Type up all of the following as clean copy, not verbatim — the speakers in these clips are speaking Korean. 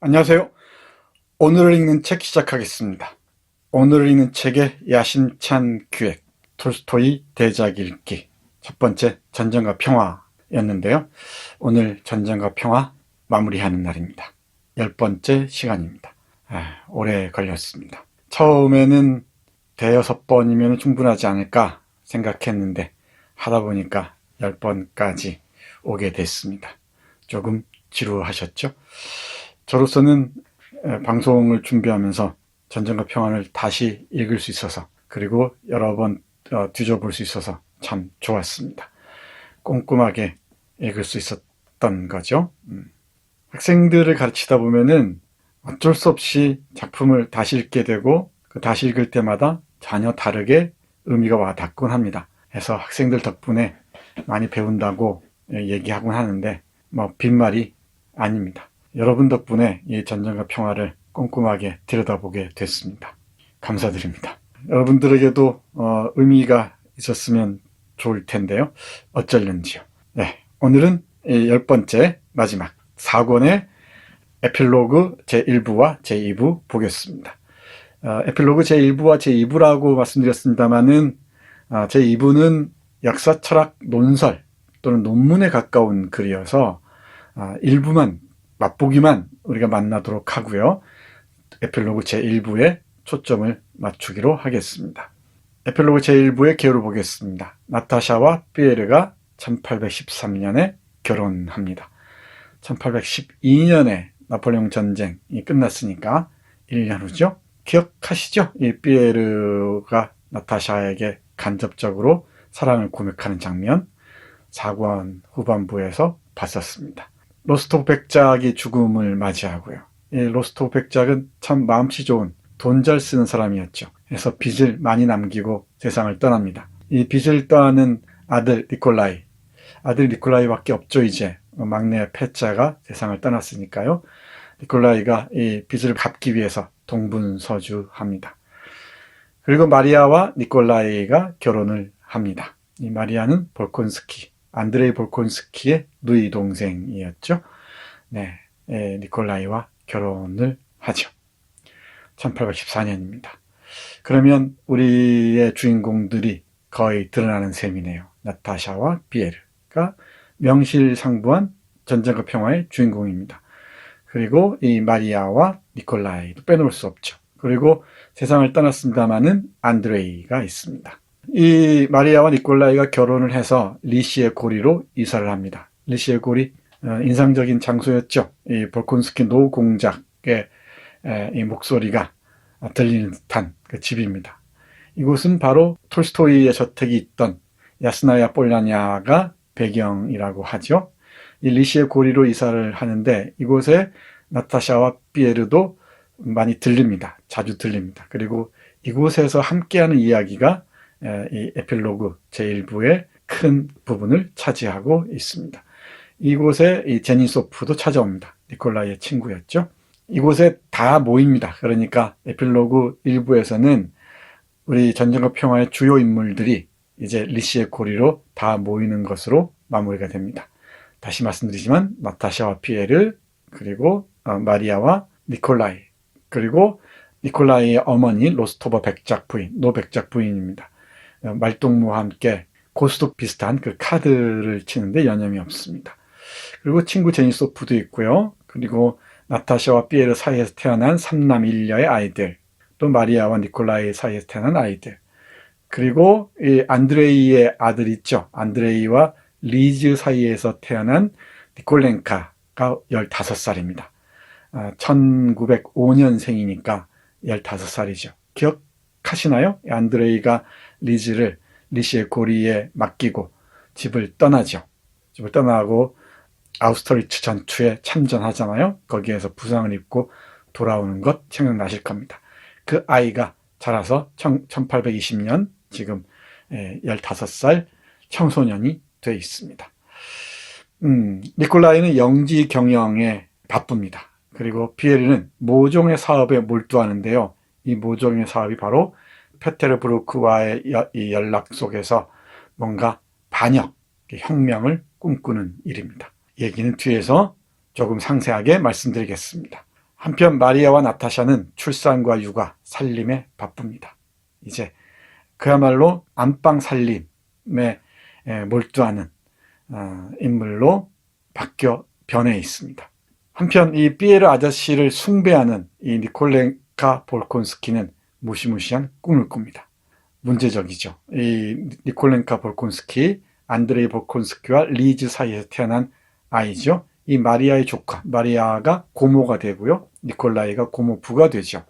안녕하세요. 오늘 읽는 책 시작하겠습니다. 오늘 읽는 책의 야심찬 기획, 톨스토이 대작 읽기. 첫 번째, 전쟁과 평화였는데요. 오늘 전쟁과 평화 마무리하는 날입니다. 10번째 시간입니다. 오래 걸렸습니다. 처음에는 대여섯 번이면 충분하지 않을까 생각했는데 하다 보니까 10번까지 오게 됐습니다. 조금 지루하셨죠? 저로서는 방송을 준비하면서 전쟁과 평화를 다시 읽을 수 있어서, 그리고 여러 번 뒤져볼 수 있어서 참 좋았습니다. 꼼꼼하게 읽을 수 있었던 거죠. 학생들을 가르치다 보면은 어쩔 수 없이 작품을 다시 읽게 되고, 그 다시 읽을 때마다 전혀 다르게 의미가 와닿곤 합니다. 그래서 학생들 덕분에 많이 배운다고 얘기하곤 하는데 빈말이 아닙니다. 여러분 덕분에 이 전쟁과 평화를 꼼꼼하게 들여다보게 됐습니다. 감사드립니다. 여러분들에게도 의미가 있었으면 좋을 텐데요. 어쩔는지요. 네, 오늘은 10번째 마지막 4권의 에필로그 제1부와 제2부 보겠습니다. 에필로그 제1부와 제2부라고 말씀드렸습니다만은 제2부는 역사 철학 논설 또는 논문에 가까운 글이어서 일부만 맛보기만 우리가 만나도록 하고요. 에필로그 제1부에 초점을 맞추기로 하겠습니다. 에필로그 제1부의 개요를 보겠습니다. 나타샤와 피에르가 1813년에 결혼합니다. 1812년에 나폴레옹 전쟁이 끝났으니까 1년 후죠. 기억하시죠? 이 피에르가 나타샤에게 간접적으로 사랑을 고백하는 장면, 4권 후반부에서 봤었습니다. 로스토프 백작이 죽음을 맞이하고요. 이 로스토프 백작은 참 마음씨 좋은, 돈 잘 쓰는 사람이었죠. 그래서 빚을 많이 남기고 세상을 떠납니다. 이 빚을 떠나는 아들 니콜라이밖에 없죠. 이제 막내 페짜가 세상을 떠났으니까요. 니콜라이가 이 빚을 갚기 위해서 동분서주합니다. 그리고 마리아와 니콜라이가 결혼을 합니다. 이 마리아는 안드레이 볼콘스키의 누이 동생이었죠. 네, 니콜라이와 결혼을 하죠. 1814년입니다. 그러면 우리의 주인공들이 거의 드러나는 셈이네요. 나타샤와 피에르가 명실상부한 전쟁과 평화의 주인공입니다. 그리고 이 마리아와 니콜라이도 빼놓을 수 없죠. 그리고 세상을 떠났습니다마는 안드레이가 있습니다. 이 마리아와 니콜라이가 결혼을 해서 리시의 고리로 이사를 합니다. 리시의 고리, 인상적인 장소였죠. 이 볼콘스키 노공작의 이 목소리가 들리는 듯한 그 집입니다. 이곳은 바로 톨스토이의 저택이 있던 야스나야 폴라냐가 배경이라고 하죠. 이 리시의 고리로 이사를 하는데 이곳에 나타샤와 피에르도 많이 들립니다. 자주 들립니다. 그리고 이곳에서 함께하는 이야기가 이 에필로그 제1부의 큰 부분을 차지하고 있습니다. 이곳에 이 제니소프도 찾아옵니다. 니콜라이의 친구였죠. 이곳에 다 모입니다. 그러니까 에필로그 1부에서는 우리 전쟁과 평화의 주요 인물들이 이제 리시의 고리로 다 모이는 것으로 마무리가 됩니다. 다시 말씀드리지만 나타샤와 피에르, 그리고 마리아와 니콜라이, 그리고 니콜라이의 어머니 로스토버 백작 부인, 노 백작 부인입니다. 말동무와 함께 고스톱 비슷한 그 카드를 치는데 여념이 없습니다. 그리고 친구 제니소프도 있고요. 그리고 나타샤와 피에르 사이에서 태어난 3남 1녀의 아이들, 또 마리아와 니콜라이 사이에서 태어난 아이들, 그리고 이 안드레이의 아들 있죠. 안드레이와 리즈 사이에서 태어난 니콜렌카가 15살입니다. 1905년생이니까 15살이죠. 기억하시나요? 안드레이가 리즈를 리시의 고리에 맡기고 집을 떠나죠. 집을 떠나고 아우스터리츠 전투에 참전하잖아요. 거기에서 부상을 입고 돌아오는 것 생각나실 겁니다. 그 아이가 자라서 1820년 지금 15살 청소년이 돼 있습니다. 니콜라이는 영지 경영에 바쁩니다. 그리고 피에르는 모종의 사업에 몰두하는데요. 이 모종의 사업이 바로 페테르부르크와의 이 연락 속에서 뭔가 반역, 혁명을 꿈꾸는 일입니다. 얘기는 뒤에서 조금 상세하게 말씀드리겠습니다. 한편 마리아와 나타샤는 출산과 육아, 살림에 바쁩니다. 이제 그야말로 안방 살림에 몰두하는 인물로 바뀌어 변해 있습니다. 한편 이 피에르 아저씨를 숭배하는 이 니콜렌카 볼콘스키는 무시무시한 꿈을 꿉니다. 문제적이죠. 이 니콜렌카 볼콘스키, 안드레이 볼콘스키와 리즈 사이에서 태어난 아이죠. 이 마리아의 조카, 마리아가 고모가 되고요. 니콜라이가 고모부가 되죠.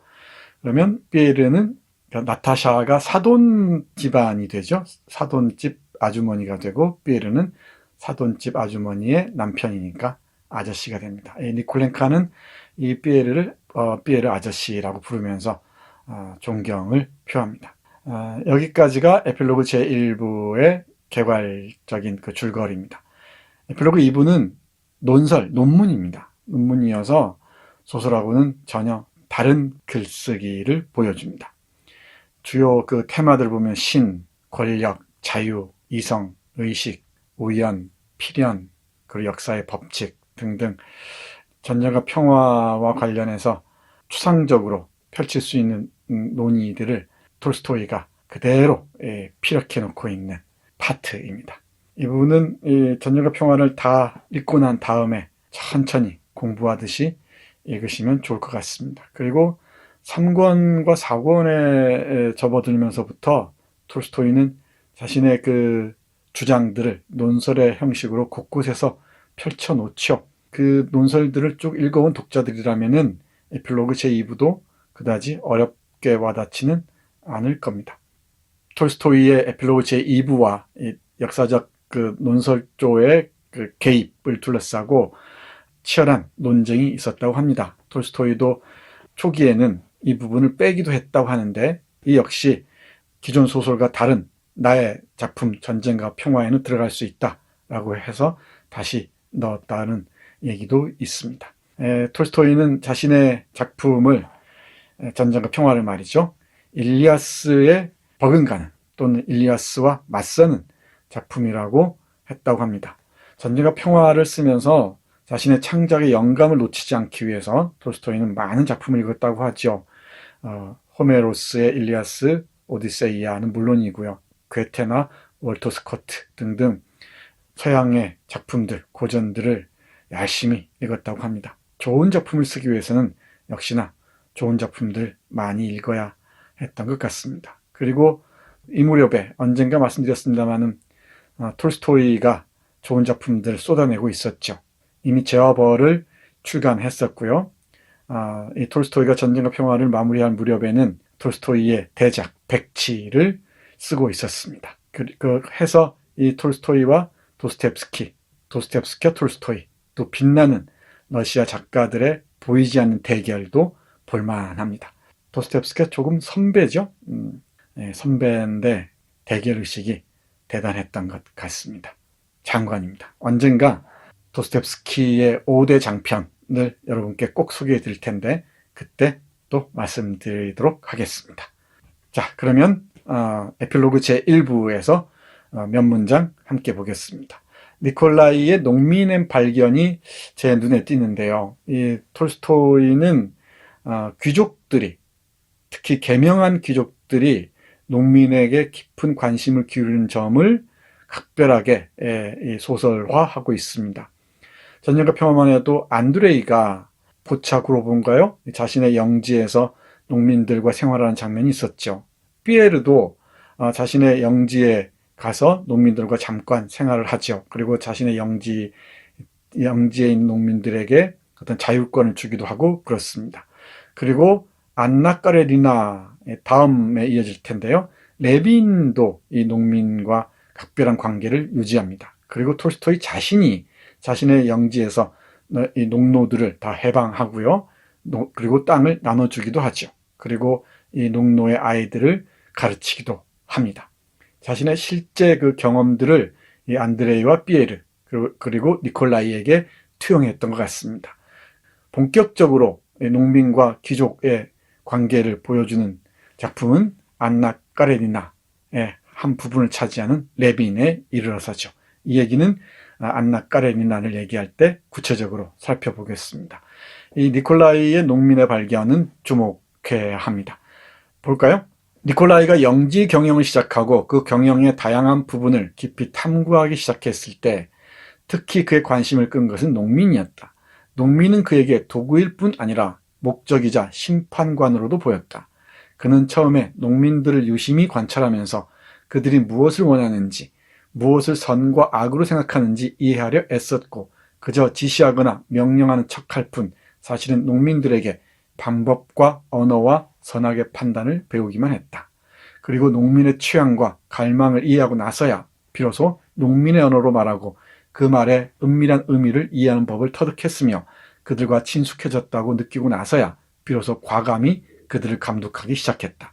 그러면 피에르는 나타샤가 사돈 집안이 되죠. 사돈집 아주머니가 되고 피에르는 사돈집 아주머니의 남편이니까 아저씨가 됩니다. 이 니콜렌카는 이 피에르를 피에르 아저씨라고 부르면서 존경을 표합니다. 여기까지가 에필로그 제1부의 개괄적인 그 줄거리입니다. 에필로그 2부는 논문입니다. 논문이어서 소설하고는 전혀 다른 글쓰기를 보여줍니다. 주요 그 테마들 보면 신, 권력, 자유, 이성, 의식, 우연, 필연, 그리고 역사의 법칙 등등 전쟁과 평화와 관련해서 추상적으로 펼칠 수 있는 논의들을 톨스토이가 그대로 피력해 놓고 있는 파트입니다. 이 부분은 전쟁과 평화를 다 읽고 난 다음에 천천히 공부하듯이 읽으시면 좋을 것 같습니다. 그리고 3권과 4권에 접어들면서부터 톨스토이는 자신의 그 주장들을 논설의 형식으로 곳곳에서 펼쳐놓죠. 그 논설들을 쭉 읽어온 독자들이라면은 에필로그 제2부도 그다지 어렵게 와닿지는 않을 겁니다. 톨스토이의 에필로그 제2부와 역사적 그 논설조의 그 개입을 둘러싸고 치열한 논쟁이 있었다고 합니다. 톨스토이도 초기에는 이 부분을 빼기도 했다고 하는데 이 역시 기존 소설과 다른 나의 작품 전쟁과 평화에는 들어갈 수 있다라고 해서 다시 넣었다는 얘기도 있습니다. 톨스토이는 자신의 작품을 전쟁과 평화를 말이죠. 일리아스에 버금가는 또는 일리아스와 맞서는 작품이라고 했다고 합니다. 전쟁과 평화를 쓰면서 자신의 창작의 영감을 놓치지 않기 위해서 톨스토이는 많은 작품을 읽었다고 하죠. 호메로스의 일리아스, 오디세이아는 물론이고요. 괴테나 월터 스코트 등등 서양의 작품들, 고전들을 열심히 읽었다고 합니다. 좋은 작품을 쓰기 위해서는 역시나 좋은 작품들 많이 읽어야 했던 것 같습니다. 그리고 이 무렵에 언젠가 말씀드렸습니다마는 톨스토이가 좋은 작품들을 쏟아내고 있었죠. 이미 제와벌을 출간했었고요. 이 톨스토이가 전쟁과 평화를 마무리할 무렵에는 톨스토이의 대작 백치를 쓰고 있었습니다. 그 해서 이 톨스토이와 도스토옙스키와 톨스토이 또 빛나는 러시아 작가들의 보이지 않는 대결도 볼만합니다. 도스토옙스키가 조금 선배죠. 선배인데 대결의식이 대단했던 것 같습니다. 장관입니다. 언젠가 도스토옙스키의 5대 장편을 여러분께 꼭 소개해 드릴 텐데 그때 또 말씀드리도록 하겠습니다. 자, 그러면 에필로그 제1부에서 몇 문장 함께 보겠습니다. 니콜라이의 농민의 발견이 제 눈에 띄는데요. 이 톨스토이는 귀족들이, 특히 계명한 귀족들이 농민에게 깊은 관심을 기울이는 점을 각별하게 소설화하고 있습니다. 전쟁과 평화만 해도 안드레이가 보차 그로본가요? 자신의 영지에서 농민들과 생활하는 장면이 있었죠. 피에르도 자신의 영지에 가서 농민들과 잠깐 생활을 하죠. 그리고 자신의 영지에 있는 농민들에게 어떤 자율권을 주기도 하고 그렇습니다. 그리고 안나 까레리나의 다음에 이어질 텐데요. 레빈도 이 농민과 각별한 관계를 유지합니다. 그리고 톨스토이 자신이 자신의 영지에서 이 농노들을 다 해방하고요. 그리고 땅을 나눠주기도 하죠. 그리고 이 농노의 아이들을 가르치기도 합니다. 자신의 실제 그 경험들을 이 안드레이와 피에르 그리고 니콜라이에게 투영했던 것 같습니다. 본격적으로 농민과 귀족의 관계를 보여주는 작품은 안나 까레니나의 한 부분을 차지하는 레빈에 이르러서죠. 이 얘기는 안나 까레니나를 얘기할 때 구체적으로 살펴보겠습니다. 이 니콜라이의 농민의 발견은 주목해야 합니다. 볼까요? 니콜라이가 영지 경영을 시작하고 그 경영의 다양한 부분을 깊이 탐구하기 시작했을 때 특히 그의 관심을 끈 것은 농민이었다. 농민은 그에게 도구일 뿐 아니라 목적이자 심판관으로도 보였다. 그는 처음에 농민들을 유심히 관찰하면서 그들이 무엇을 원하는지, 무엇을 선과 악으로 생각하는지 이해하려 애썼고 그저 지시하거나 명령하는 척할 뿐 사실은 농민들에게 방법과 언어와 선악의 판단을 배우기만 했다. 그리고 농민의 취향과 갈망을 이해하고 나서야 비로소 농민의 언어로 말하고 그 말의 은밀한 의미를 이해하는 법을 터득했으며 그들과 친숙해졌다고 느끼고 나서야 비로소 과감히 그들을 감독하기 시작했다.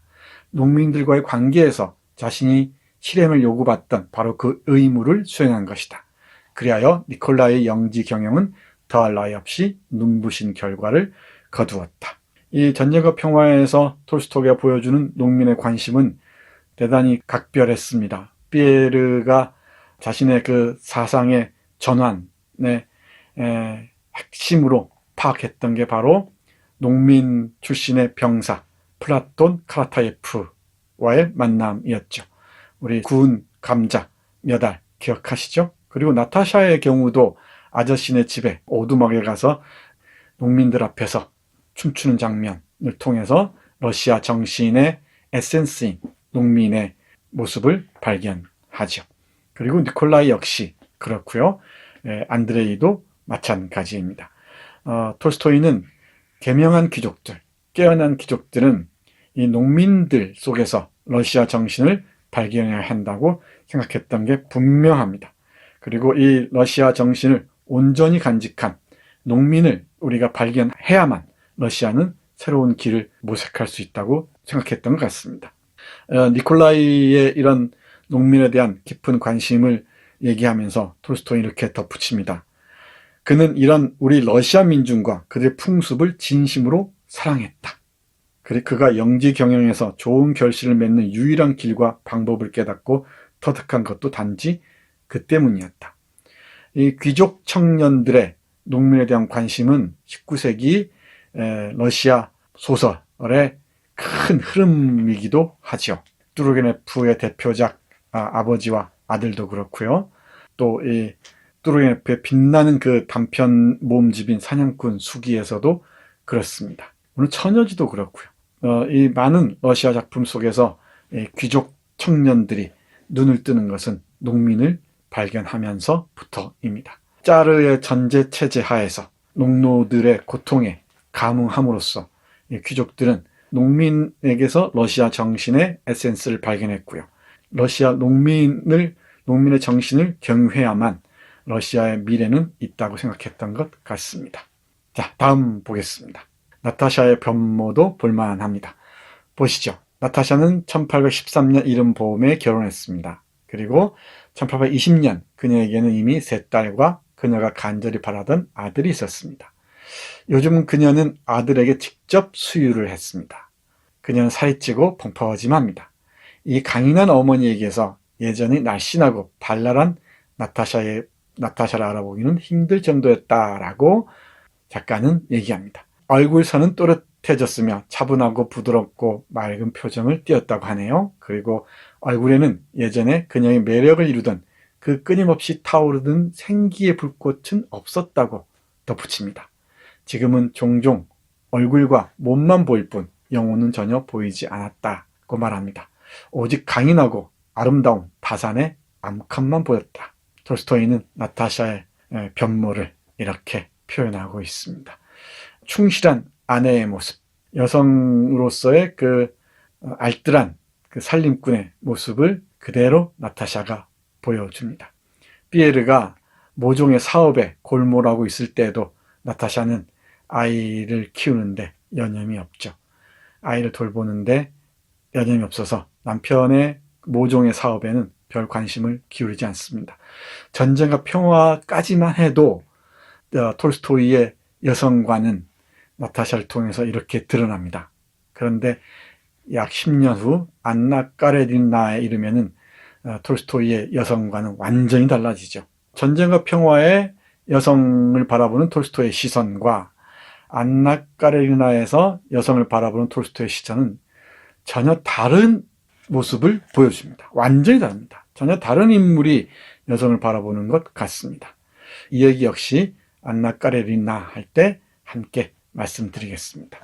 농민들과의 관계에서 자신이 실행을 요구받던 바로 그 의무를 수행한 것이다. 그리하여 니콜라이의 영지 경영은 더할 나위 없이 눈부신 결과를 거두었다. 이 전쟁과 평화에서 톨스토이가 보여주는 농민의 관심은 대단히 각별했습니다. 피에르가 자신의 그 사상의 전환의 핵심으로 파악했던 게 바로 농민 출신의 병사 플라톤 카라타예프와의 만남이었죠. 우리 구운 감자 몇 알 기억하시죠? 그리고 나타샤의 경우도 아저씨네 집에 오두막에 가서 농민들 앞에서 춤추는 장면을 통해서 러시아 정신의 에센스인 농민의 모습을 발견하죠. 그리고 니콜라이 역시 그렇고요. 안드레이도 마찬가지입니다. 톨스토이는 계명한 귀족들, 깨어난 귀족들은 이 농민들 속에서 러시아 정신을 발견해야 한다고 생각했던 게 분명합니다. 그리고 이 러시아 정신을 온전히 간직한 농민을 우리가 발견해야만 러시아는 새로운 길을 모색할 수 있다고 생각했던 것 같습니다. 니콜라이의 이런 농민에 대한 깊은 관심을 얘기하면서 톨스토이는 이렇게 덧붙입니다. 그는 이런 우리 러시아 민중과 그들의 풍습을 진심으로 사랑했다. 그가 영지 경영에서 좋은 결실을 맺는 유일한 길과 방법을 깨닫고 터득한 것도 단지 그 때문이었다. 이 귀족 청년들의 농민에 대한 관심은 19세기 러시아 소설의 큰 흐름이기도 하죠. 뚜르게네프의 대표작 아버지와 아들도 그렇고요. 또 이 뚜르게네프의 빛나는 그 단편 모음집인 사냥꾼 수기에서도 그렇습니다. 오늘 처녀지도 그렇고요. 이 많은 러시아 작품 속에서 귀족 청년들이 눈을 뜨는 것은 농민을 발견하면서부터입니다. 짜르의 전제 체제 하에서 농노들의 고통에 감흥함으로써 귀족들은 농민에게서 러시아 정신의 에센스를 발견했고요. 러시아 농민의 정신을 경유해야만 러시아의 미래는 있다고 생각했던 것 같습니다. 자, 다음 보겠습니다. 나타샤의 변모도 볼만합니다. 보시죠. 나타샤는 1813년 이른 봄에 결혼했습니다. 그리고 1820년 그녀에게는 이미 3딸과 그녀가 간절히 바라던 아들이 있었습니다. 요즘 그녀는 아들에게 직접 수유를 했습니다. 그녀는 살이 찌고 펑퍼짐합니다. 이 강인한 어머니에게서 예전이 날씬하고 발랄한 나타샤를 알아보기는 힘들 정도였다라고 작가는 얘기합니다. 얼굴선은 또렷해졌으며 차분하고 부드럽고 맑은 표정을 띄었다고 하네요. 그리고 얼굴에는 예전에 그녀의 매력을 이루던 그 끊임없이 타오르던 생기의 불꽃은 없었다고 덧붙입니다. 지금은 종종 얼굴과 몸만 보일 뿐 영혼은 전혀 보이지 않았다고 말합니다. 오직 강인하고 아름다운 다산의 암컷만 보였다. 톨스토이는 나타샤의 변모를 이렇게 표현하고 있습니다. 충실한 아내의 모습, 여성으로서의 그 알뜰한 그 살림꾼의 모습을 그대로 나타샤가 보여줍니다. 피에르가 모종의 사업에 골몰하고 있을 때에도 나타샤는 아이를 키우는데 여념이 없죠. 아이를 돌보는데 여념이 없어서 남편의 모종의 사업에는 별 관심을 기울이지 않습니다. 전쟁과 평화까지만 해도 톨스토이의 여성관은 나타샤를 통해서 이렇게 드러납니다. 그런데 약 10년 후 안나 까레니나에 이르면은 톨스토이의 여성과는 완전히 달라지죠. 전쟁과 평화의 여성을 바라보는 톨스토이의 시선과 안나 까레리나에서 여성을 바라보는 톨스토이의 시선은 전혀 다른 모습을 보여줍니다. 완전히 다릅니다. 전혀 다른 인물이 여성을 바라보는 것 같습니다. 이 얘기 역시 안나 까레리나 할 때 함께 말씀드리겠습니다.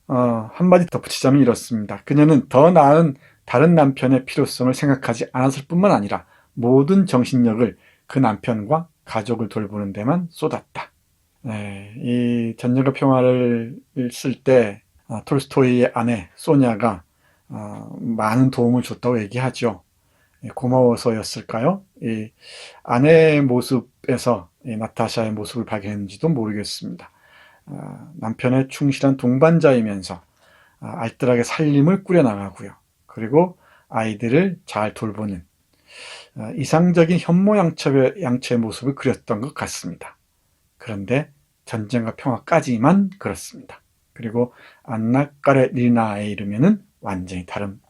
한마디 덧붙이자면 이렇습니다. 그녀는 더 나은 다른 남편의 필요성을 생각하지 않았을 뿐만 아니라 모든 정신력을 그 남편과 가족을 돌보는 데만 쏟았다. 네, 이 전쟁과 평화를 쓸 때 톨스토이의 아내 소냐가 많은 도움을 줬다고 얘기하죠. 고마워서였을까요? 이 아내의 모습에서 이 나타샤의 모습을 발견했는지도 모르겠습니다. 남편의 충실한 동반자이면서 알뜰하게 살림을 꾸려나가고요. 그리고 아이들을 잘 돌보는 이상적인 현모양처의 모습을 그렸던 것 같습니다. 그런데 전쟁과 평화까지만 그렇습니다. 그리고 안나 까레리나에 이르면은 완전히 다른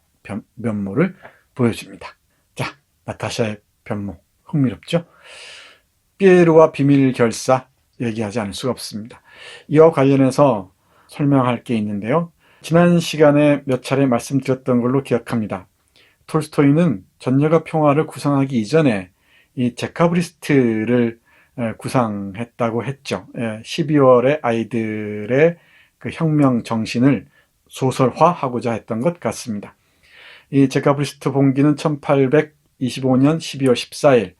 면모를 보여줍니다. 자, 나타샤의 변모 흥미롭죠? 피에르와 비밀 결사 얘기하지 않을 수가 없습니다. 이와 관련해서 설명할 게 있는데요. 지난 시간에 몇 차례 말씀드렸던 걸로 기억합니다. 톨스토이는 전쟁과 평화를 구상하기 이전에 이 제카브리스트를 구상했다고 했죠. 12월의 아이들의 그 혁명 정신을 소설화하고자 했던 것 같습니다. 이 제카브리스트 봉기는 1825년 12월 14일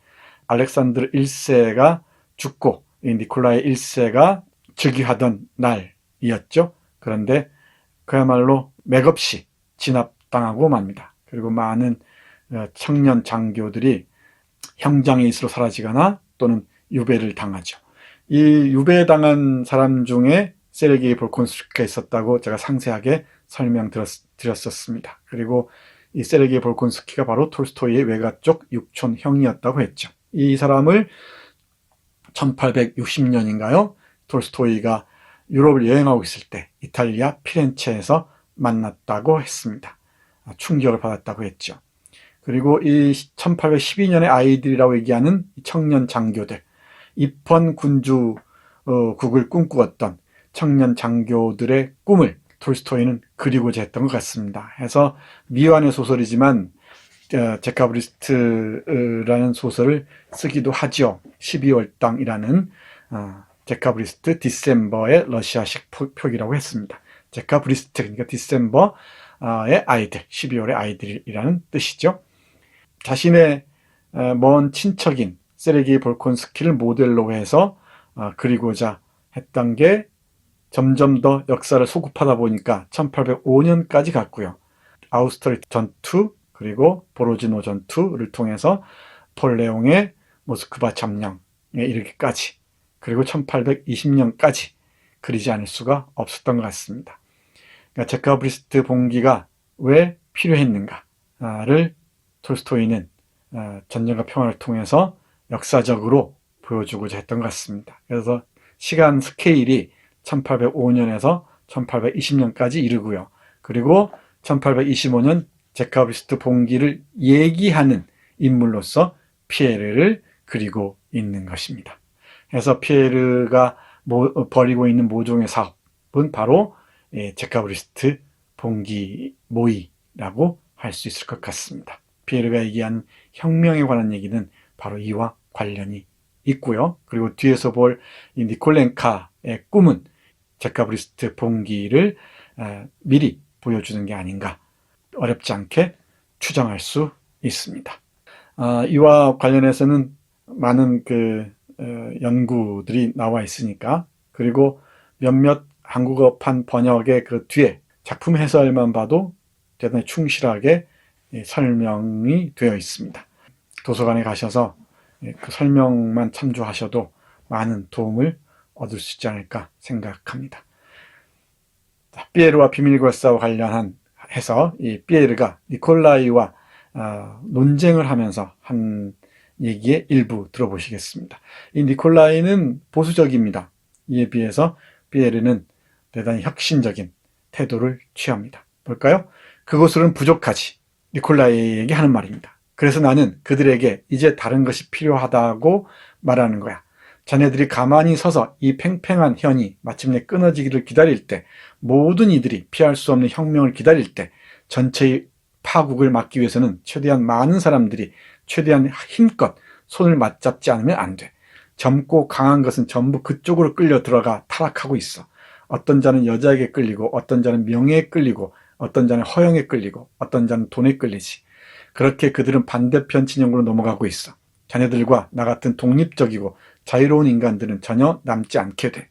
알렉산드르 1세가 죽고 니콜라이 1세가 즉위하던 날이었죠. 그런데 그야말로 맥없이 진압당하고 맙니다. 그리고 많은 청년 장교들이 형장의스로 사라지거나 또는 유배를 당하죠. 이 유배당한 사람 중에 세르게이 볼콘스키가 있었다고 제가 상세하게 설명드렸었습니다. 그리고 이 세르게이 볼콘스키가 바로 톨스토이의 외가 쪽 육촌 형이었다고 했죠. 이 사람을 1860년인가요? 톨스토이가 유럽을 여행하고 있을 때 이탈리아 피렌체에서 만났다고 했습니다. 충격을 받았다고 했죠. 그리고 이 1812년의 아이들이라고 얘기하는 청년 장교들, 입헌 군주국을 꿈꾸었던 청년 장교들의 꿈을 톨스토이는 그리고자 했던 것 같습니다. 해서 미완의 소설이지만 제카브리스트라는 소설을 쓰기도 하죠. 12월 땅이라는 제카브리스트 디셈버의 러시아식 표기라고 했습니다. 제카브리스트, 그러니까 디셈버의 아이들, 12월의 아이들이라는 뜻이죠. 자신의 먼 친척인 세르게이 볼콘스키를 모델로 해서 그리고자 했던 게 점점 더 역사를 소급하다 보니까 1805년까지 갔고요. 아우스트리트 전투 그리고 보로지노 전투를 통해서 폴레옹의 모스크바 점령에 이르기까지 그리고 1820년까지 그리지 않을 수가 없었던 것 같습니다. 그러니까 제카브리스트 봉기가 왜 필요했는가를 톨스토이는 전쟁과 평화를 통해서 역사적으로 보여주고자 했던 것 같습니다. 그래서 시간 스케일이 1805년에서 1820년까지 이르고요. 그리고 1825년 제카브리스트 봉기를 얘기하는 인물로서 피에르를 그리고 있는 것입니다. 그래서 피에르가 벌이고 있는 모종의 사업은 바로 제카브리스트 봉기 모의라고 할 수 있을 것 같습니다. 피에르가 얘기한 혁명에 관한 얘기는 바로 이와 관련이 있고요. 그리고 뒤에서 볼 이 니콜렌카의 꿈은 제카브리스트 봉기를 미리 보여주는 게 아닌가 어렵지 않게 추정할 수 있습니다. 이와 관련해서는 많은 연구들이 나와 있으니까 그리고 몇몇 한국어판 번역의 그 뒤에 작품 해설만 봐도 대단히 충실하게 설명이 되어 있습니다. 도서관에 가셔서 그 설명만 참조하셔도 많은 도움을 얻을 수 있지 않을까 생각합니다. 피에르와 비밀결사와 관련한 해서 이 피에르가 니콜라이와 논쟁을 하면서 한 얘기의 일부 들어보시겠습니다. 이 니콜라이는 보수적입니다. 이에 비해서 피에르는 대단히 혁신적인 태도를 취합니다. 볼까요? 그것으로는 부족하지. 니콜라이에게 하는 말입니다. 그래서 나는 그들에게 이제 다른 것이 필요하다고 말하는 거야. 자네들이 가만히 서서 이 팽팽한 현이 마침내 끊어지기를 기다릴 때, 모든 이들이 피할 수 없는 혁명을 기다릴 때, 전체의 파국을 막기 위해서는 최대한 많은 사람들이 최대한 힘껏 손을 맞잡지 않으면 안 돼. 젊고 강한 것은 전부 그쪽으로 끌려 들어가 타락하고 있어. 어떤 자는 여자에게 끌리고, 어떤 자는 명예에 끌리고, 어떤 자는 허영에 끌리고, 어떤 자는 돈에 끌리지. 그렇게 그들은 반대편 진영으로 넘어가고 있어. 자네들과 나 같은 독립적이고 자유로운 인간들은 전혀 남지 않게 돼.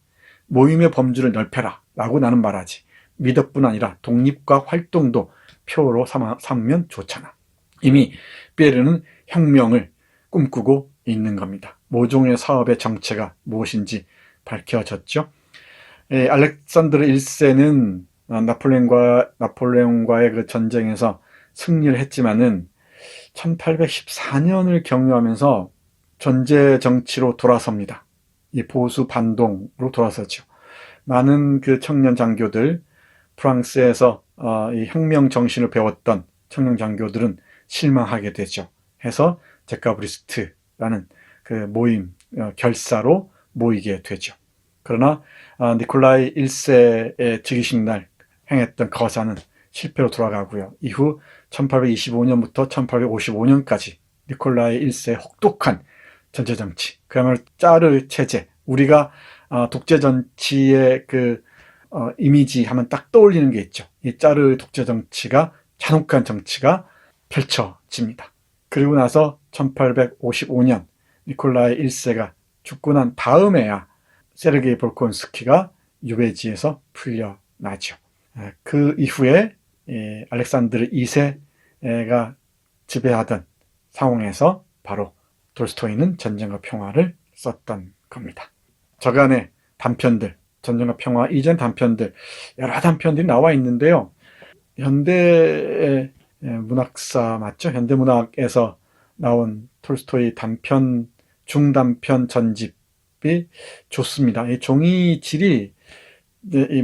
모임의 범주를 넓혀라 라고 나는 말하지. 미덕뿐 아니라 독립과 활동도 표로 삼으면 좋잖아. 이미 피에르는 혁명을 꿈꾸고 있는 겁니다. 모종의 사업의 정체가 무엇인지 밝혀졌죠. 알렉산드르 1세는 나폴레옹과의 그 전쟁에서 승리를 했지만은 1814년을 경유하면서 전제 정치로 돌아섭니다. 이 보수 반동으로 돌아서죠. 많은 그 청년 장교들, 프랑스에서 이 혁명 정신을 배웠던 청년 장교들은 실망하게 되죠. 해서 제카브리스트라는 그 모임 결사로 모이게 되죠. 그러나 니콜라이 1세의 즉위식 날 행했던 거사는 실패로 돌아가고요. 이후 1825년부터 1855년까지 니콜라이 1세의 혹독한 전제정치, 그야말로 짜르 체제, 우리가 독재정치의 그 이미지 하면 딱 떠올리는 게 있죠. 이 짜르 독재정치가, 잔혹한 정치가 펼쳐집니다. 그리고 나서 1855년 니콜라이 1세가 죽고 난 다음에야 세르게이 볼콘스키가 유배지에서 풀려나죠. 그 이후에 알렉산드르 2세가 지배하던 상황에서 바로 돌스토이는 전쟁과 평화를 썼던 겁니다. 저간의 단편들, 전쟁과 평화 이전 단편들, 여러 단편들이 나와 있는데요. 현대 문학사 맞죠? 현대문학에서 나온 톨스토이 단편, 중단편 전집이 좋습니다. 이 종이 질이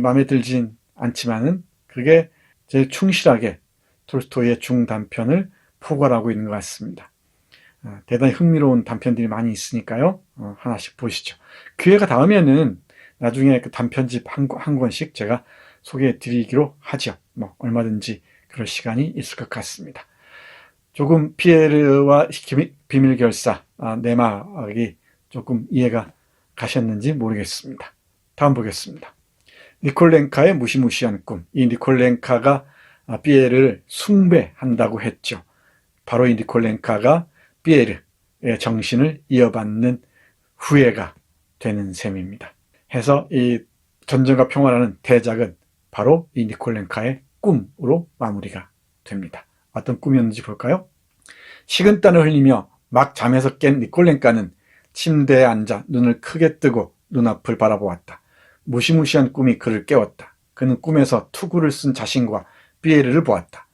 마음에 들진 않지만은 그게 제일 충실하게 톨스토이의 중단편을 포괄하고 있는 것 같습니다. 대단히 흥미로운 단편들이 많이 있으니까요. 하나씩 보시죠. 기회가 닿으면은 나중에 그 단편집 한 권씩 제가 소개해 드리기로 하죠. 얼마든지 그럴 시간이 있을 것 같습니다. 조금 피에르와 비밀결사 내막이 조금 이해가 가셨는지 모르겠습니다. 다음 보겠습니다. 니콜렌카의 무시무시한 꿈. 이 니콜렌카가 피에르를 숭배한다고 했죠. 바로 이 니콜렌카가 피에르의 정신을 이어받는 후예가 되는 셈입니다. 해서 이 전쟁과 평화라는 대작은 바로 이 니콜렌카의 꿈으로 마무리가 됩니다. 어떤 꿈이었는지 볼까요? 식은땀을 흘리며 막 잠에서 깬 니콜렌카는 침대에 앉아 눈을 크게 뜨고 눈앞을 바라보았다. 무시무시한 꿈이 그를 깨웠다. 그는 꿈에서 투구를 쓴 자신과 피에르를 보았다.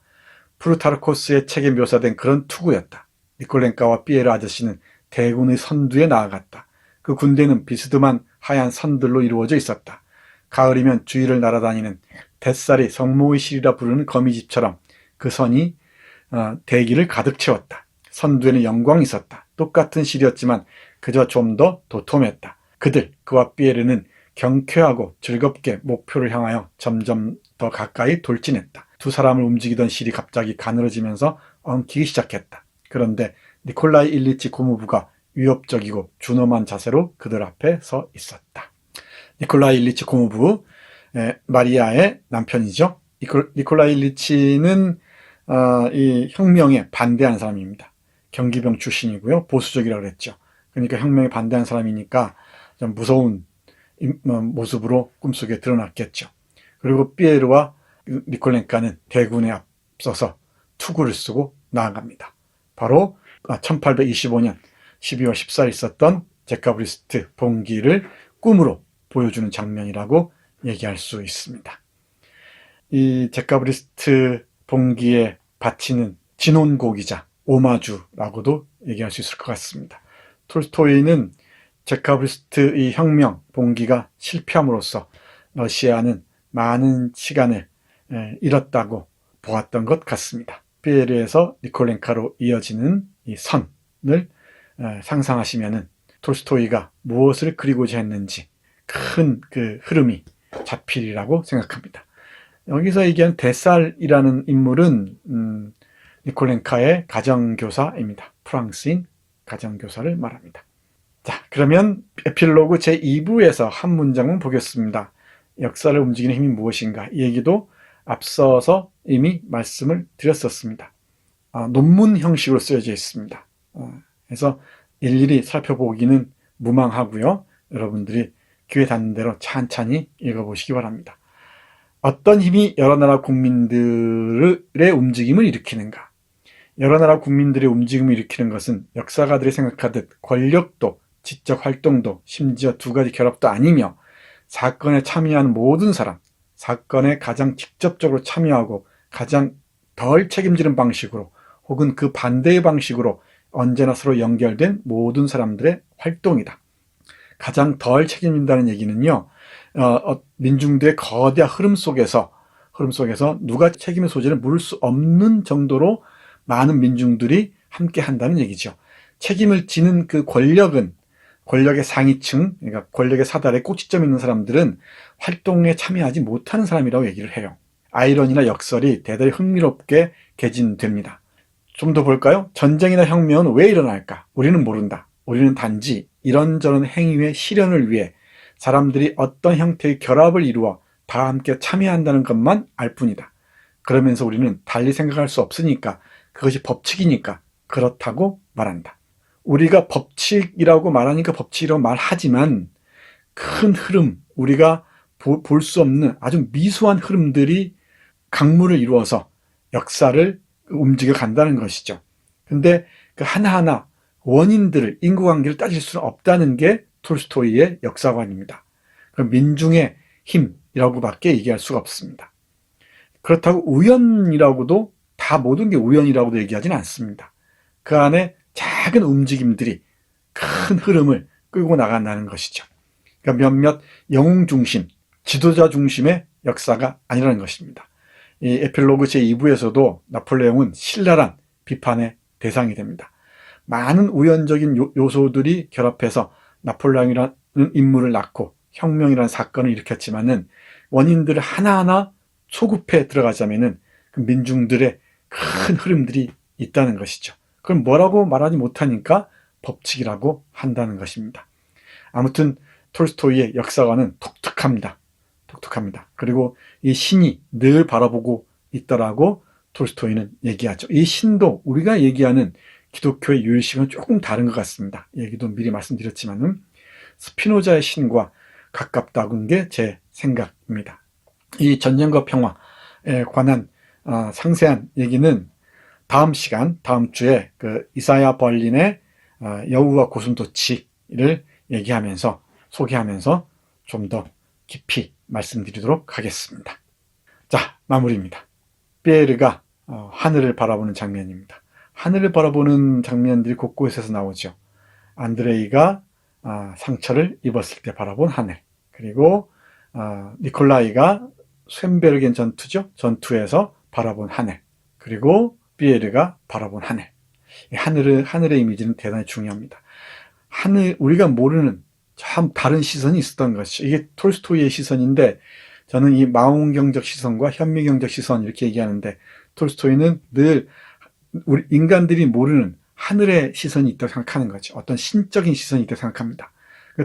프루타르코스의 책에 묘사된 그런 투구였다. 니콜렌카와 피에르 아저씨는 대군의 선두에 나아갔다. 그 군대는 비스듬한 하얀 선들로 이루어져 있었다. 가을이면 주위를 날아다니는 뱃살이 성모의 실이라 부르는 거미집처럼 그 선이 대기를 가득 채웠다. 선두에는 영광이 있었다. 똑같은 실이었지만 그저 좀 더 도톰했다. 그와 피에르는 경쾌하고 즐겁게 목표를 향하여 점점 더 가까이 돌진했다. 두 사람을 움직이던 실이 갑자기 가늘어지면서 엉키기 시작했다. 그런데 니콜라이 일리치 고무부가 위협적이고 준엄한 자세로 그들 앞에 서 있었다. 니콜라이 일리치 고무부, 마리아의 남편이죠. 니콜라이 일리치는 이 혁명에 반대하는 사람입니다. 경기병 출신이고요. 보수적이라고 그랬죠. 그러니까 혁명에 반대하는 사람이니까 좀 무서운 모습으로 꿈속에 드러났겠죠. 그리고 피에르와 니콜렌카는 대군에 앞서서 투구를 쓰고 나아갑니다. 바로 1825년 12월 14일 있었던 제카브리스트 봉기를 꿈으로 보여주는 장면이라고 얘기할 수 있습니다. 이 제카브리스트 봉기에 바치는 진혼곡이자 오마주라고도 얘기할 수 있을 것 같습니다. 톨스토이는 제카브리스트 이 혁명 봉기가 실패함으로써 러시아는 많은 시간을 잃었다고 보았던 것 같습니다. 피에르에서 니콜렌카로 이어지는 이 선을 상상하시면은 톨스토이가 무엇을 그리고자 했는지 큰 그 흐름이 잡히리라고 생각합니다. 여기서 얘기한 데살이라는 인물은 니콜렌카의 가정교사입니다. 프랑스인 가정교사를 말합니다. 자, 그러면 에필로그 제2부에서 한 문장만 보겠습니다. 역사를 움직이는 힘이 무엇인가? 이 얘기도 앞서서 이미 말씀을 드렸었습니다. 논문 형식으로 쓰여져 있습니다. 그래서 일일이 살펴보기는 무망하고요. 여러분들이 기회 닿는 대로 찬찬히 읽어보시기 바랍니다. 어떤 힘이 여러 나라 국민들의 움직임을 일으키는가? 여러 나라 국민들의 움직임을 일으키는 것은 역사가들이 생각하듯 권력도, 지적 활동도, 심지어 두 가지 결합도 아니며 사건에 참여하는 모든 사람, 사건에 가장 직접적으로 참여하고 가장 덜 책임지는 방식으로 혹은 그 반대의 방식으로 언제나 서로 연결된 모든 사람들의 활동이다. 가장 덜 책임진다는 얘기는요, 민중들의 거대한 흐름 속에서 누가 책임의 소재를 물을 수 없는 정도로 많은 민중들이 함께 한다는 얘기죠. 책임을 지는 그 권력은 권력의 상위층, 그러니까 권력의 사다리에 꼭지점 있는 사람들은 활동에 참여하지 못하는 사람이라고 얘기를 해요. 아이러니나 역설이 대단히 흥미롭게 개진됩니다. 좀 더 볼까요? 전쟁이나 혁명은 왜 일어날까? 우리는 모른다. 우리는 단지 이런저런 행위의 실현을 위해 사람들이 어떤 형태의 결합을 이루어 다 함께 참여한다는 것만 알 뿐이다. 그러면서 우리는 달리 생각할 수 없으니까, 그것이 법칙이니까 그렇다고 말한다. 우리가 법칙이라고 말하니까 법칙이라고 말하지만 큰 흐름, 우리가 볼 수 없는 아주 미수한 흐름들이 강물을 이루어서 역사를 움직여 간다는 것이죠. 근데 그 하나하나 원인들을, 인과관계를 따질 수는 없다는 게 톨스토이의 역사관입니다. 민중의 힘이라고밖에 얘기할 수가 없습니다. 그렇다고 우연이라고도, 다 모든 게 우연이라고도 얘기하지는 않습니다. 그 안에 작은 움직임들이 큰 흐름을 끌고 나간다는 것이죠. 그러니까 몇몇 영웅 중심, 지도자 중심의 역사가 아니라는 것입니다. 이 에필로그 제2부에서도 나폴레옹은 신랄한 비판의 대상이 됩니다. 많은 우연적인 요소들이 결합해서 나폴레옹이라는 인물을 낳고 혁명이라는 사건을 일으켰지만은 원인들을 하나하나 소급해 들어가자면은 그 민중들의 큰 흐름들이 있다는 것이죠. 그럼 뭐라고 말하지 못하니까 법칙이라고 한다는 것입니다. 아무튼 톨스토이의 역사관은 독특합니다. 그리고 이 신이 늘 바라보고 있다라고 톨스토이는 얘기하죠. 이 신도 우리가 얘기하는 기독교의 유일신은 조금 다른 것 같습니다. 얘기도 미리 말씀드렸지만은 스피노자의 신과 가깝다는 게 제 생각입니다. 이 전쟁과 평화에 관한 상세한 얘기는 다음 시간, 다음 주에 그 이사야 벌린의 여우와 고슴도치를 얘기하면서, 소개하면서 좀 더 깊이 말씀드리도록 하겠습니다. 자, 마무리입니다. 피에르가 하늘을 바라보는 장면입니다. 하늘을 바라보는 장면들이 곳곳에서 나오죠. 안드레이가 상처를 입었을 때 바라본 하늘, 그리고 니콜라이가 쇤베르겐 전투에서 바라본 하늘, 그리고 피에르가 바라본 하늘. 하늘의 이미지는 대단히 중요합니다. 우리가 모르는 참 다른 시선이 있었던 것이죠. 이게 톨스토이의 시선인데, 저는 이 망원경적 시선과 현미경적 시선 이렇게 얘기하는데, 톨스토이는 늘 우리 인간들이 모르는 하늘의 시선이 있다고 생각하는 거죠. 어떤 신적인 시선이 있다고 생각합니다.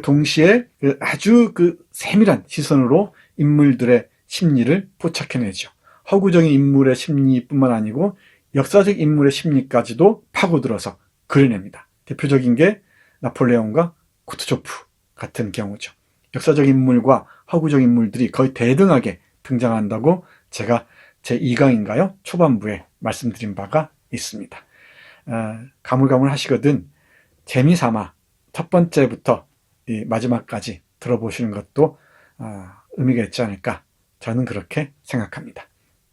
동시에 아주 세밀한 시선으로 인물들의 심리를 포착해내죠. 허구적인 인물의 심리뿐만 아니고 역사적 인물의 심리까지도 파고들어서 그려냅니다. 대표적인 게 나폴레옹과 쿠투조프 같은 경우죠. 역사적 인물과 허구적 인물들이 거의 대등하게 등장한다고 제가 제 2강인가요? 초반부에 말씀드린 바가 있습니다. 가물가물 하시거든 재미삼아 첫 번째부터 이 마지막까지 들어보시는 것도 의미가 있지 않을까, 저는 그렇게 생각합니다.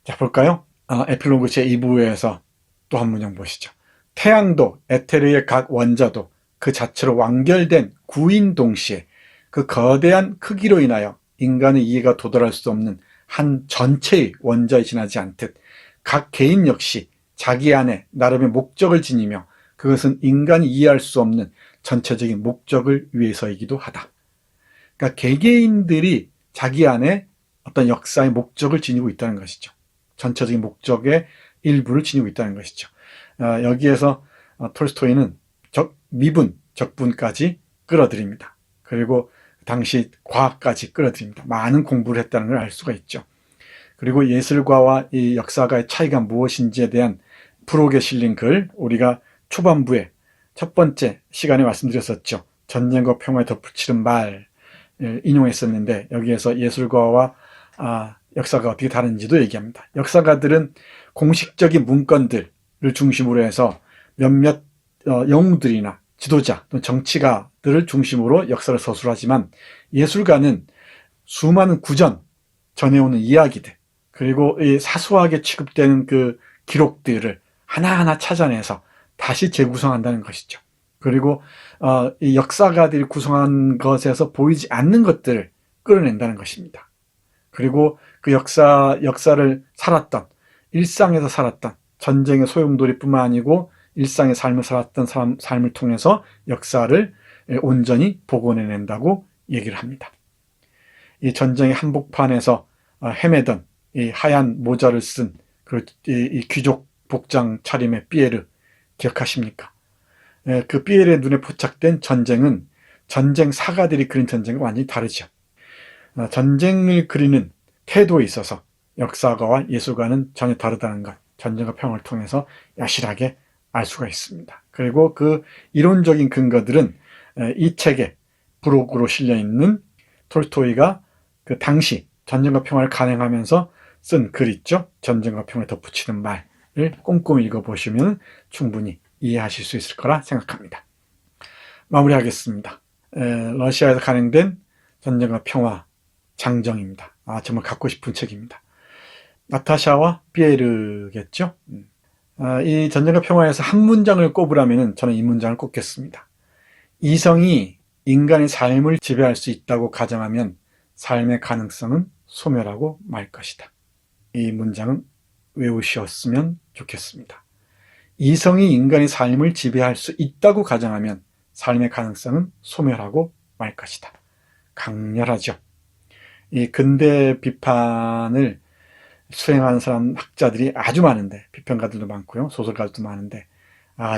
자, 볼까요? 에필로그 제2부에서 또 한 문장 보시죠. 태양도 에테르의 각 원자도 그 자체로 완결된 구인 동시에 그 거대한 크기로 인하여 인간의 이해가 도달할 수 없는 한 전체의 원자에 지나지 않듯 각 개인 역시 자기 안에 나름의 목적을 지니며 그것은 인간이 이해할 수 없는 전체적인 목적을 위해서이기도 하다. 그러니까 개개인들이 자기 안에 어떤 역사의 목적을 지니고 있다는 것이죠. 전체적인 목적의 일부를 지니고 있다는 것이죠. 여기에서 톨스토이는 미분, 적분까지 끌어들입니다. 그리고 당시 과학까지 끌어들입니다. 많은 공부를 했다는 걸 알 수가 있죠. 그리고 예술가와 이 역사가의 차이가 무엇인지에 대한 프록에 실린 글, 우리가 초반부에 첫 번째 시간에 말씀드렸었죠. 전쟁과 평화에 덧붙이는 말을 인용했었는데, 여기에서 예술가와 역사가 어떻게 다른지도 얘기합니다. 역사가들은 공식적인 문건들을 중심으로 해서 몇몇 영웅들이나 지도자 또는 정치가들을 중심으로 역사를 서술하지만, 예술가는 수많은 구전, 전해오는 이야기들, 그리고 이 사소하게 취급되는 그 기록들을 하나하나 찾아내서 다시 재구성한다는 것이죠. 그리고 이 역사가들이 구성한 것에서 보이지 않는 것들을 끌어낸다는 것입니다. 그리고 그 역사를 살았던, 일상에서 살았던 전쟁의 소용돌이뿐만 아니고 일상의 삶을 살았던 삶을 통해서 역사를 온전히 복원해낸다고 얘기를 합니다. 이 전쟁의 한복판에서 헤매던 이 하얀 모자를 쓴 이 귀족 복장 차림의 피에르 기억하십니까? 그 피에르의 눈에 포착된 전쟁은 전쟁 사가들이 그린 전쟁과 완전히 다르죠. 전쟁을 그리는 태도에 있어서 역사가와 예술가는 전혀 다르다는 것, 전쟁과 평화를 통해서 여실하게 알 수가 있습니다. 그리고 그 이론적인 근거들은 이 책에 부록으로 실려있는 톨스토이가 그 당시 전쟁과 평화를 간행하면서 쓴 글 있죠. 전쟁과 평화에 덧붙이는 말을 꼼꼼히 읽어보시면 충분히 이해하실 수 있을 거라 생각합니다. 마무리하겠습니다. 러시아에서 간행된 전쟁과 평화 장정입니다. 정말 갖고 싶은 책입니다. 나타샤와 피에르겠죠. 이 전쟁과 평화에서 한 문장을 꼽으라면 저는 이 문장을 꼽겠습니다. 이성이 인간의 삶을 지배할 수 있다고 가정하면 삶의 가능성은 소멸하고 말 것이다. 이 문장은 외우셨으면 좋겠습니다. 이성이 인간의 삶을 지배할 수 있다고 가정하면 삶의 가능성은 소멸하고 말 것이다. 강렬하죠. 이 근대 비판을 수행하는 사람, 학자들이 아주 많은데, 비평가들도 많고요, 소설가들도 많은데,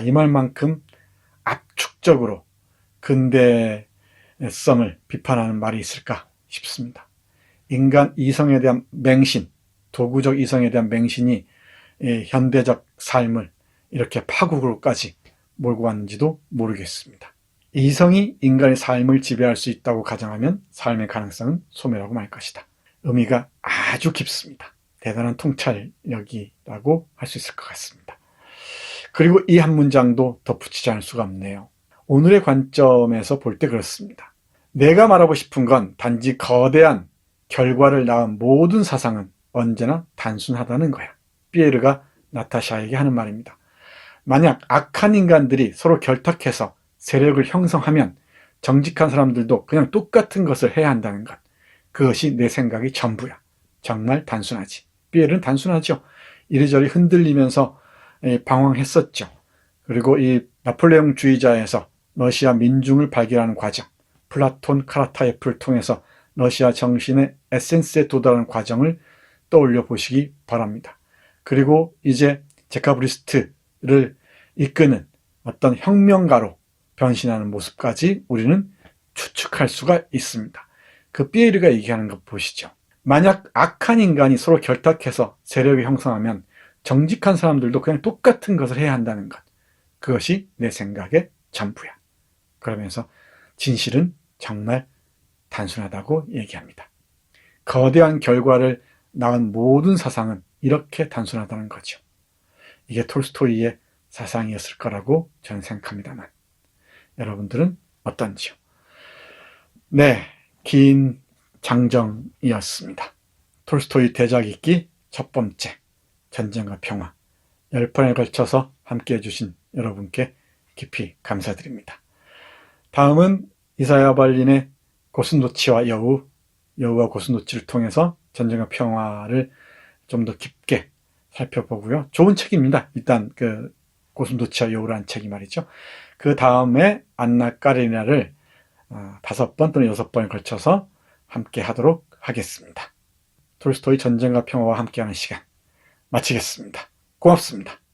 이 말만큼 압축적으로 근대성을 비판하는 말이 있을까 싶습니다. 인간 이성에 대한 맹신, 도구적 이성에 대한 맹신이 현대적 삶을 이렇게 파국으로까지 몰고 왔는지도 모르겠습니다. 이성이 인간의 삶을 지배할 수 있다고 가정하면 삶의 가능성은 소멸하고 말 것이다. 의미가 아주 깊습니다. 대단한 통찰력이라고 할 수 있을 것 같습니다. 그리고 이 한 문장도 덧붙이지 않을 수가 없네요. 오늘의 관점에서 볼 때 그렇습니다. 내가 말하고 싶은 건 단지 거대한 결과를 낳은 모든 사상은 언제나 단순하다는 거야. 피에르가 나타샤에게 하는 말입니다. 만약 악한 인간들이 서로 결탁해서 세력을 형성하면 정직한 사람들도 그냥 똑같은 것을 해야 한다는 것. 그것이 내 생각이 전부야. 정말 단순하지. 피에르는 단순하죠. 이리저리 흔들리면서 방황했었죠. 그리고 이 나폴레옹주의자에서 러시아 민중을 발견하는 과정, 플라톤 카라타예프를 통해서 러시아 정신의 에센스에 도달하는 과정을 떠올려 보시기 바랍니다. 그리고 이제 제카브리스트를 이끄는 어떤 혁명가로 변신하는 모습까지 우리는 추측할 수가 있습니다. 그 피에르가 얘기하는 것 보시죠. 만약 악한 인간이 서로 결탁해서 세력을 형성하면 정직한 사람들도 그냥 똑같은 것을 해야 한다는 것. 그것이 내 생각의 전부야. 그러면서 진실은 정말 단순하다고 얘기합니다. 거대한 결과를 낳은 모든 사상은 이렇게 단순하다는 거죠. 이게 톨스토이의 사상이었을 거라고 저는 생각합니다만, 여러분들은 어떤지요? 네, 긴 장정이었습니다. 톨스토이 대작 읽기 첫 번째, 전쟁과 평화, 10번에 걸쳐서 함께해 주신 여러분께 깊이 감사드립니다. 다음은 이사야 발린의 고슴도치와 여우와 고슴도치를 통해서 전쟁과 평화를 좀 더 깊게 살펴보고요. 좋은 책입니다. 일단 그 고슴도치와 여우라는 책이 말이죠. 그 다음에 안나 까레니나를 5번 또는 6번에 걸쳐서 함께 하도록 하겠습니다. 톨스토이 전쟁과 평화와 함께하는 시간 마치겠습니다. 고맙습니다.